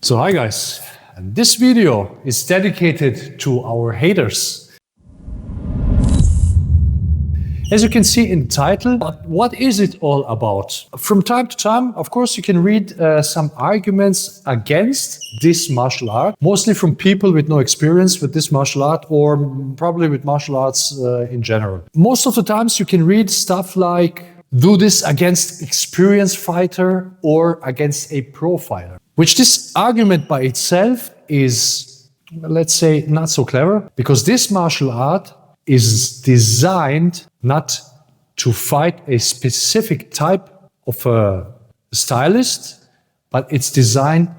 So hi guys, and this video is dedicated to our haters. As you can see in the title, what is it all about? From time to time, of course, you can read some arguments against this martial art, mostly from people with no experience with this martial art or probably with martial arts in general. Most of the times you can read stuff like, do this against experienced fighter or against a pro fighter, which this argument by itself is, let's say, not so clever, because this martial art is designed not to fight a specific type of a stylist, but it's designed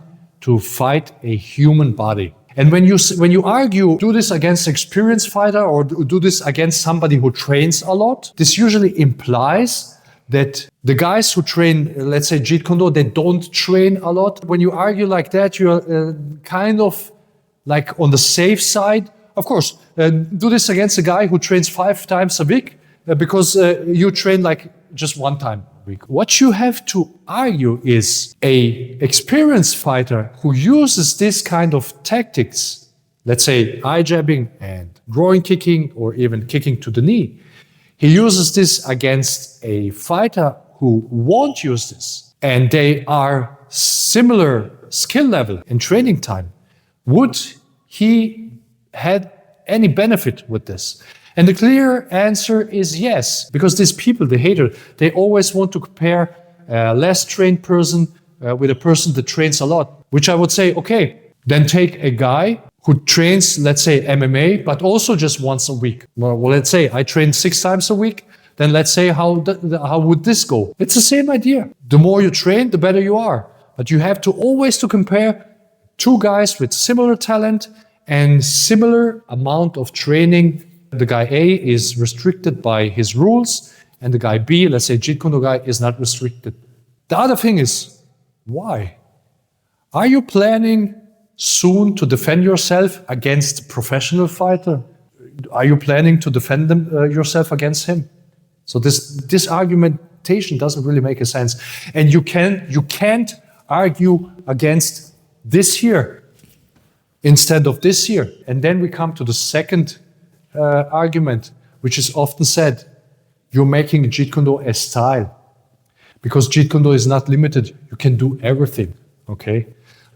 to fight a human body. And when you argue, do this against an experienced fighter or do this against somebody who trains a lot, this usually implies that the guys who train, let's say Jeet Kune Do, they don't train a lot. When you argue like that, you're kind of like on the safe side. Of course, do this against a guy who trains 5 times a week because you train like just 1 time a week. What you have to argue is a experienced fighter who uses this kind of tactics, let's say eye jabbing and groin kicking or even kicking to the knee. He uses this against a fighter who won't use this, and they are similar skill level and training time. Would he had any benefit with this? And the clear answer is yes, because these people, the hater, they always want to compare a less trained person with a person that trains a lot, which I would say, okay, then take a guy who trains, let's say MMA, but also just once a week. Well, let's say I train 6 times a week, then let's say how would this go? It's the same idea. The more you train, the better you are. But you have to always to compare 2 guys with similar talent and similar amount of training. The guy A is restricted by his rules, and the guy B, let's say Jeet Kune Do guy, is not restricted. The other thing is, why? Are you planning soon to defend yourself against a professional fighter? Are you planning to defend yourself against him? So this argumentation doesn't really make a sense. And you can't argue against this here instead of this here. And then we come to the second argument, which is often said, you're making Jeet Kune Do a style. Because Jeet Kune Do is not limited, you can do everything, okay?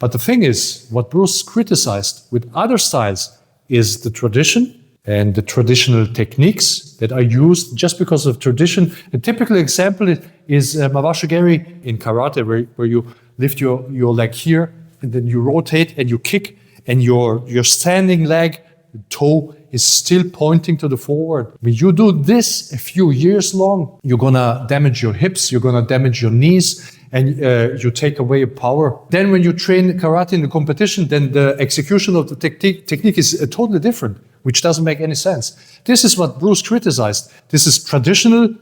But the thing is, what Bruce criticized with other styles is the tradition and the traditional techniques that are used just because of tradition. A typical example is Mawashigeri in karate, where you lift your leg here and then you rotate and you kick, and your standing leg, the toe, is still pointing to the forward. When you do this a few years long, you're gonna damage your hips, you're gonna damage your knees, and you take away your power. Then when you train karate in the competition, then the execution of the technique is totally different, which doesn't make any sense. This is what Bruce criticized. This is traditional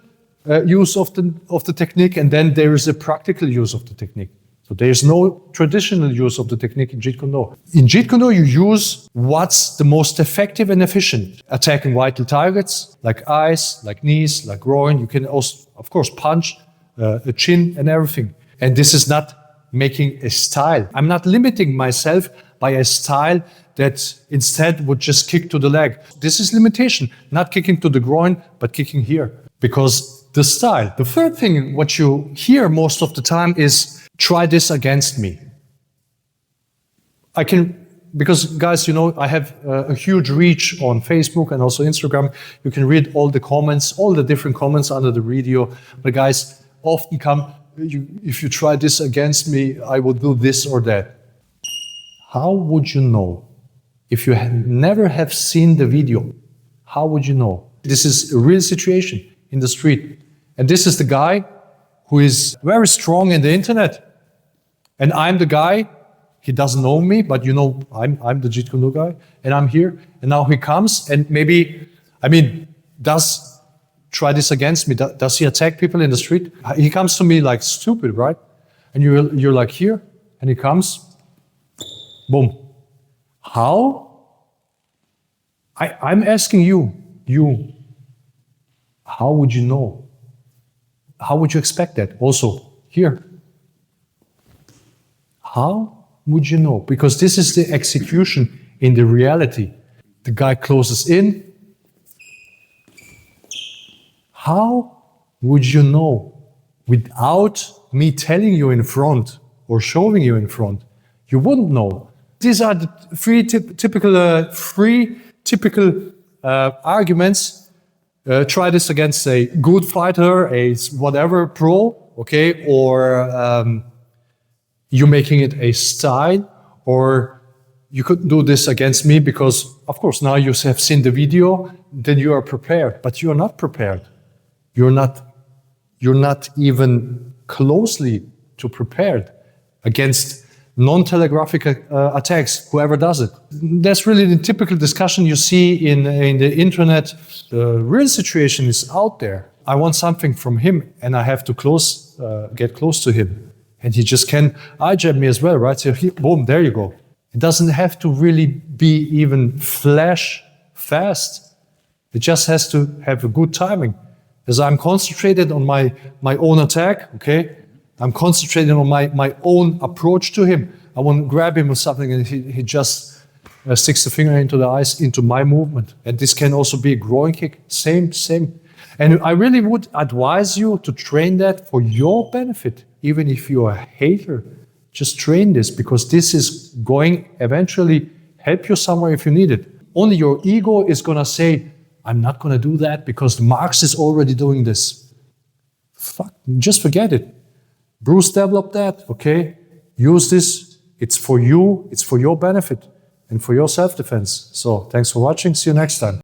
use of the technique, and then there is a practical use of the technique. So there is no traditional use of the technique in Jeet Kune Do. In Jeet Kune Do, you use what's the most effective and efficient. Attacking vital targets, like eyes, like knees, like groin. You can also, of course, punch, a chin and everything. And this is not making a style. I'm not limiting myself by a style that instead would just kick to the leg. This is limitation, not kicking to the groin, but kicking here. Because the style. The third thing, what you hear most of the time is, try this against me. Because guys, you know, I have a huge reach on Facebook and also Instagram. You can read all the comments, all the different comments under the video. But guys often come, if you try this against me, I will do this or that. How would you know? If you never have seen the video, how would you know? This is a real situation in the street. And this is the guy who is very strong in the internet. And I'm the guy, he doesn't know me, but you know, I'm the Jeet Kune Do guy, and I'm here. And now he comes and maybe, does try this against me. Does he attack people in the street? He comes to me like stupid, right? And you're like here, and he comes, boom. How? I'm asking you, how would you know? How would you expect that? Also, here. How? would you know? Because this is the execution in the reality. The guy closes in. How would you know without me telling you in front or showing you in front? You wouldn't know. These are the three typical arguments. Try this against a good fighter, a whatever pro, okay, or you making it a style, or you could do this against me because, of course, now you have seen the video, then you are prepared, but you're not prepared. You're not even closely to prepared against non-telegraphic attacks, whoever does it. That's really the typical discussion you see in the internet. The real situation is out there. I want something from him and I have to get close to him. And he just can eye-jab me as well, right? So boom, there you go. It doesn't have to really be even flash fast. It just has to have a good timing. As I'm concentrated on my own attack, okay? I'm concentrating on my own approach to him. I want to grab him or something and he just sticks the finger into the eyes, into my movement. And this can also be a groin kick, same. And I really would advise you to train that for your benefit. Even if you're a hater, just train this because this is going eventually help you somewhere if you need it. Only your ego is gonna say, I'm not gonna do that because Marx is already doing this. Fuck, just forget it. Bruce developed that, okay? Use this, it's for you, it's for your benefit and for your self-defense. So thanks for watching, see you next time.